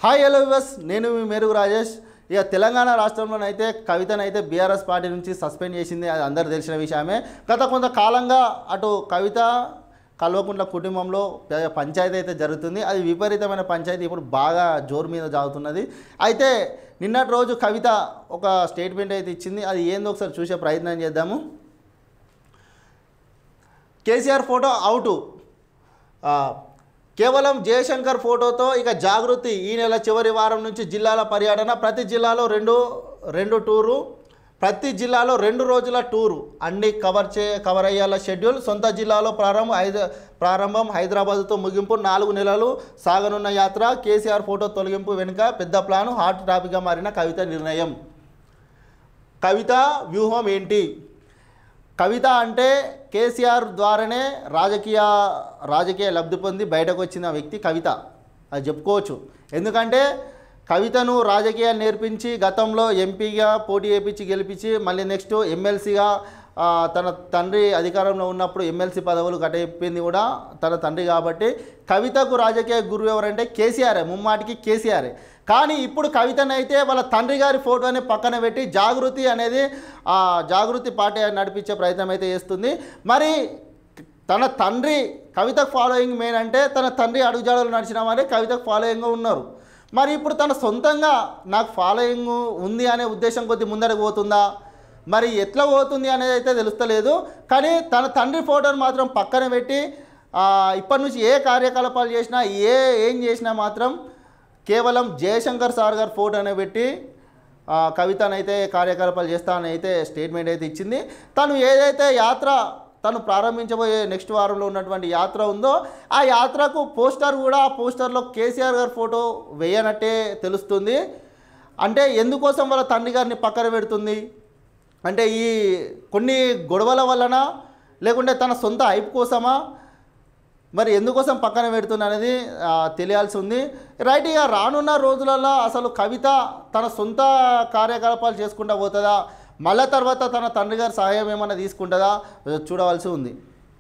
Hi hello viewers, నేను మీ మేరుగు రాజేష్. ఇక Telangana రాష్ట్రంలోనైతే కవితనైతే BRS party నుంచి సస్పెండ్ చేసింది. అది అందరూ తెలిసిన విషయమే. గత కొంతకాలంగా అటు కవిత కల్వకుంట్ల కుటుంబంలో పంచాయతీ అయితే జరుగుతుంది. అది విపరీతమైన పంచాయతీ, ఇప్పుడు బాగా జోరు మీద జాగుతున్నది. అయితే నిన్నటి రోజు కవిత ఒక స్టేట్మెంట్ అయితే ఇచ్చింది. అది ఏందో ఒకసారి చూసే ప్రయత్నం చేద్దాము. కేసీఆర్ ఫోటో అవుటు, కేవలం జయశంకర్ ఫోటోతో ఇక జాగృతి. ఈ నెల చివరి వారం నుంచి జిల్లాల పర్యటన. ప్రతి జిల్లాలో రెండు టూరు, ప్రతి జిల్లాలో 2 రోజుల టూరు, అన్ని కవర్ అయ్యేలా షెడ్యూల్. సొంత జిల్లాలో ప్రారంభం హైదరాబాద్తో ముగింపు. 4 నెలలు సాగనున్న యాత్ర. కేసీఆర్ ఫోటో తొలగింపు వెనుక పెద్ద ప్లాను. హాట్ టాపిక్గా మారిన కవిత నిర్ణయం. కవిత వ్యూహం ఏంటి? కవిత అంటే కేసీఆర్ ద్వారానే రాజకీయ లబ్ధి పొంది బయటకు వచ్చిన వ్యక్తి కవిత, అది చెప్పుకోవచ్చు. ఎందుకంటే కవితను రాజకీయాలు నేర్పించి గతంలో ఎంపీగా పోటీ చేయించి గెలిపించి మళ్ళీ నెక్స్ట్ ఎమ్మెల్సీగా తన తండ్రి అధికారంలో ఉన్నప్పుడు ఎమ్మెల్సీ పదవులు కట్టయిపోయింది కూడా తన తండ్రి. కాబట్టి కవితకు రాజకీయ గురువు ఎవరంటే కేసీఆరే, ముమ్మాటికి కేసీఆరే. కానీ ఇప్పుడు కవితనైతే వాళ్ళ తండ్రి గారి ఫోటోని పక్కన పెట్టి జాగృతి అనేది జాగృతి పార్టీ నడిపించే ప్రయత్నం అయితే చేస్తుంది. మరి తన తండ్రి కవితకు ఫాలోయింగ్ మెయిన్ అంటే తన తండ్రి అడుగుజాడలు నడిచిన వారే కవితకు ఫాలోయింగ్గా ఉన్నారు. మరి ఇప్పుడు తన సొంతంగా నాకు ఫాలోయింగ్ ఉంది అనే ఉద్దేశం కొద్ది ముందరకు పోతుందా, మరి ఎట్లా పోతుంది అనేది అయితే తెలుస్తలేదు. కానీ తన తండ్రి ఫోటోని మాత్రం పక్కన పెట్టి ఇప్పటి నుంచి ఏ కార్యకలాపాలు చేసినా ఏం చేసినా మాత్రం కేవలం జయశంకర్ సార్ గారు ఫోటోనే పెట్టి కవితనైతే కార్యకలాపాలు చేస్తానని అయితే స్టేట్మెంట్ అయితే ఇచ్చింది. తను ఏదైతే యాత్ర తను ప్రారంభించబోయే నెక్స్ట్ వారంలో ఉన్నటువంటి యాత్ర ఉందో ఆ యాత్రకు పోస్టర్ కూడా, ఆ పోస్టర్లో కేసీఆర్ గారి ఫోటో వేయనట్టే తెలుస్తుంది. అంటే ఎందుకోసం వాళ్ళ తండ్రి గారిని పక్కన పెడుతుంది అంటే ఈ కొన్ని గొడవల వలన, లేకుంటే తన సొంత హైప్ కోసమా, మరి ఎందుకోసం పక్కన పెడుతుంది అనేది తెలియాల్సి ఉంది. రైట్. ఇక రానున్న రోజులలో అసలు కవిత తన సొంత కార్యకలాపాలు చేసుకుంటూ పోతుందా, మళ్ళీ తర్వాత తన తండ్రి గారి సహాయం ఏమైనా తీసుకుంటుందా చూడవలసి ఉంది.